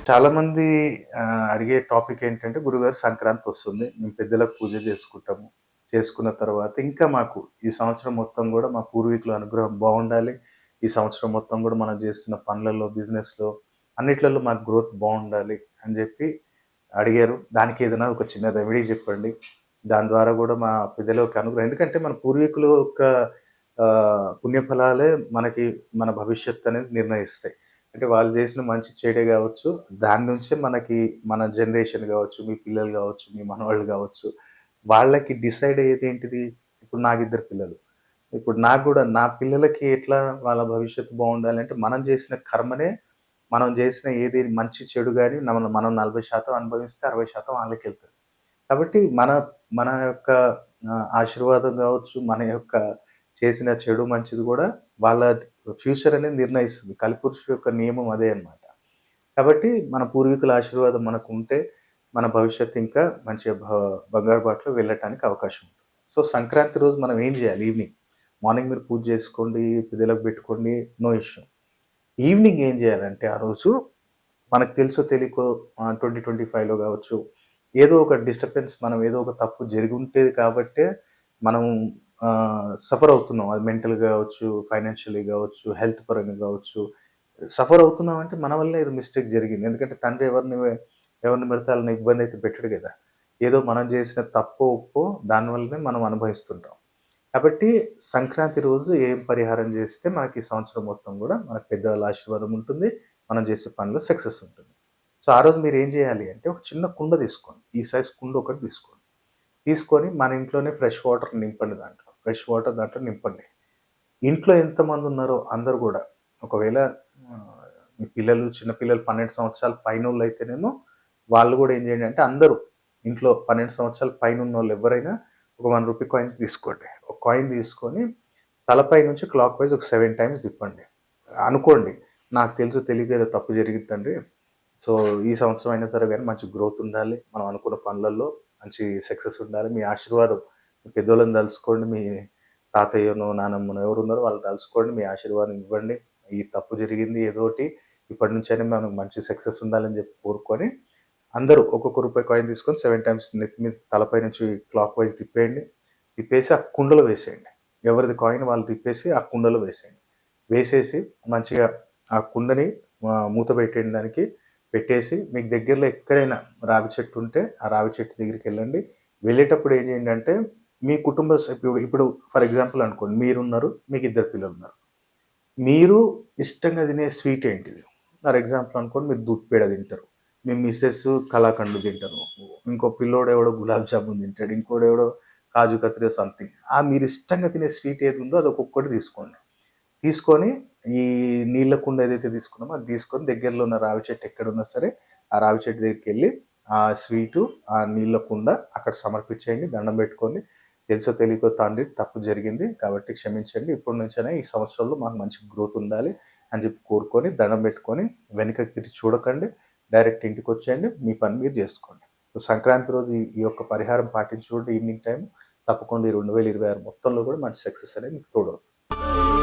చాలామంది అడిగే టాపిక్ ఏంటంటే, "గురుగారు సంక్రాంతొస్తుంది. మేము పెద్దలకు పూజ చేసుకుంటాము. చేసుకున్న తర్వాత ఇంకా మాకు ఈ సంవత్సరం మొత్తం గూడా మా పూర్వీకుల అనుగ్రహం బావుండాలి. ఈ సంవత్సరం మొత్తం గూడా మనం చేస్తున్న పనులలో, బిజినెస్‌లో అన్నిట్లలో మాకు గ్రోత్ బావుండాలి" అని జెప్పి అడిగారు. దానికి ఏదైనా ఒక చిన్న రెమెడీ జెప్పండి. దాని ద్వారా గూడా మా పెద్దల యొక్క అనుగ్రహం ఎందుకంటే మన పూర్వీకుల యొక్క పుణ్యఫలాలే మనకి మన భవిష్యత్తు అనేది నిర్ణయిస్తాయి. అంటే వాళ్ళు జేసిన మంచి చెడే గావచ్చు, దాని నుంచే మనకి మన జనరేషన్ గావచ్చు, మీ పిల్లలు గావచ్చు, మీ మనవాళ్ళు గావచ్చు, వాళ్ళకి డిసైడ్ అయ్యేదేంటిది? ఇప్పుడు నాకిద్దరు పిల్లలు. ఇప్పుడు నాకు గూడా నా పిల్లలకి ఎట్లా వాళ్ళ భవిష్యత్తు బావుండాలంటే, మనం జేసిన కర్మనే మనం జేసిన ఏది మంచి, చెడు గాని మనం 40% అనుభవిస్తే 60% వాళ్ళకెళ్తది. కాబట్టి మన యొక్క ఆశీర్వాదం గావచ్చు, మన యొక్క చేసిన చెడు, మంచిది గూడా వాళ్ళ ఫ్యూచర్ అనేది నిర్ణయిస్తుంది. కలిపురుషుడు యొక్క నియమం అదే అన్నమాట. కాబట్టి మన పూర్వీకుల ఆశీర్వాదం మనకుంటే, మన భవిష్యత్తు ఇంకా మంచిగా బంగారు బాటలో వెళ్ళటానికి అవకాశం ఉంటుంది. సో, సంక్రాంతి రోజు మనం ఏం జేయాలి ఈవినింగ్? మార్నింగ్ మీరు పూజ జేసుకోండి, పెద్దలకు బెట్టుకోండి, నో ఇష్యూ. ఈవినింగ్ ఏం జేయాలంటే ఆ రోజు మనకు తెలుసో తెలియకో 2025లో గావచ్చు, ఏదో ఒక డిస్టర్బెన్స్ మనం ఏదో ఒక తప్పు జరిగుంటేది కాబట్టే మనం సఫర్ అవుతున్నాం. అది మెంటల్‌గా గావచ్చు, ఫైనాన్షియల్లీ గావచ్చు, హెల్త్ పరంగా గావచ్చు. సఫర్ అవుతున్నాం అంటే మన వల్లే ఏదో మిస్టేక్ జరిగింది. ఎందుకంటే తండ్రి ఎవరిని పడితే ఆళ్ళని ఇబ్బందయితే పెట్టడు గదా! ఏదో మనం జేసిన తప్పో, ఒప్పో దానివల్లనే మనం అనుభవిస్తుంటాం. కాబట్టి సంక్రాంతి రోజు ఏం పరిహారం జేస్తే మనకి ఈ సంవత్సరం మొత్తం గూడా మనకు పెద్దవాళ్ళ ఆశీర్వాదం ఉంటుంది. మనం చేసే పనిలో సక్సెస్ ఉంటుంది. సో, ఆ రోజు మీరేం జేయాలి అంటే ఒక చిన్న కుండ తీసుకోండి. ఈ సైజ్ కుండ ఒకటి తీసుకోండి. తీసుకొని మన ఇంట్లోనే ఫ్రెష్ వాటర్ నింపండి దాంట్లో. ఫ్రెష్ వాటర్ దాంట్లో నింపండి. ఇంట్లో ఎంతమందున్నారో అందరూ గూడా ఒకవేళ ఆహ్, మీ పిల్లలు చిన్న పిల్లలు 12 సంవత్సరాల పైనోళ్ళైతేనేమో వాళ్ళు గూడా ఏం జేయండి అంటే అందరూ ఇంట్లో 12 సంవత్సరాల పైనున్నోళ్ళు ఎవ్వరైనా ఒక రూ. 1 కాయిన్ తీసుకోండి. ఒక కాయిన్ తీసుకొని తలపై నుంచి క్లాక్ వైస్ ఒక 7 టైమ్స్ తిప్పండి. అనుకోండి నాకు తెలుసు తెలియక ఏదో తప్పు జరిగిద్ది తండ్రి. సో, ఈ సంవత్సరం అయినా సరే గాని మంచి గ్రోత్ ఉండాలి. మనం అనుకున్న పనులలో మంచి సక్సెస్ ఉండాలి. మీ ఆశీర్వాదం మీ పెద్దోళ్ళని తలుసుకోండి. మీ తాతయ్యనో, నానమ్మనో ఎవరున్నారో వాళ్ళని తలుసుకోండి. మీ ఆశీర్వాదం ఇవ్వండి. ఈ తప్పు జరిగింది ఏదోటి ఇప్పటి నుంచైనా మనకు మంచి సక్సెస్ ఉండాలని చెప్పి కోరుకొని, అందరూ ఒక్కొక్క రూపాయి కాయిన్ తీసుకొని 7 టైమ్స్ నెత్తి మీద తలపై నుంచి క్లాక్ వైస్ తిప్పేయండి. తిప్పేసి ఆ కుండలో వేసేయండి. ఎవరిది కాయిన్ వాళ్ళు తిప్పేసి ఆ కుండలో వేసేయండి. వేసేసి మంచిగా ఆ కుండని మూత పెట్టేయండి దానికి. పెట్టేసి మీకు దగ్గరలో ఎక్కడైనా రావి చెట్టు ఉంటే, ఆ రావి చెట్టు దగ్గరికెళ్ళండి. వెళ్ళేటప్పుడు ఏం చేయండంటే, మీ కుటుంబ సభ్యుడు ఇప్పుడు ఫర్ ఎగ్జాంపుల్ అనుకోండి మీరున్నారు, మీకు ఇద్దరు పిల్లలున్నారు. మీరు ఇష్టంగా తినే స్వీట్ ఏంటిది? ఫర్ ఎగ్జాంపుల్ అనుకోండి మీరు దూద్ పేడ తింటారు. మీ మిసెస్ కలాకండ్ తింటారు. ఇంకో పిల్లోడెవడో గులాబ్ జామున్ తింటాడు. ఇంకోడెవడో కాజు కత్రి సంథింగ్. మీరు ఇష్టంగా తినే స్వీట్ ఏదుందో అది ఒక్కొక్కటి తీసుకోండి. తీసుకొని ఈ నీళ్ళ కుండ ఏదైతే తీసుకున్నామో అది తీసుకొని దగ్గరలో ఉన్న రావి చెట్టు ఎక్కడున్నా సరే, ఆ రావి చెట్టు దగ్గరికెళ్ళి ఆ స్వీటు, ఆ నీళ్ళ కుండ అక్కడ సమర్పించేయండి. దండం పెట్టుకోండి. తెలుసో తెలియకో తండ్రి తప్పు జరిగింది కాబట్టి క్షమించండి. ఇప్పటి నుంచైనా ఈ సంవత్సరంలో మాకు మంచి గ్రోత్ ఉండాలి అని చెప్పి కోరుకొని, దండం పెట్టుకొని వెనకకి తిరిగి చూడకండి. డైరెక్ట్ ఇంటికొచ్చేయండి. మీ పని మీరు జేసుకోండి. సో, సంక్రాంతి రోజు ఈ యొక్క పరిహారం పాటించి చూడండి ఈవినింగ్ టైమ్. తప్పకుండా ఈ 2026 మొత్తంలో కూడా మంచి సక్సెస్ అనేది మీకు తోడవుతుంది.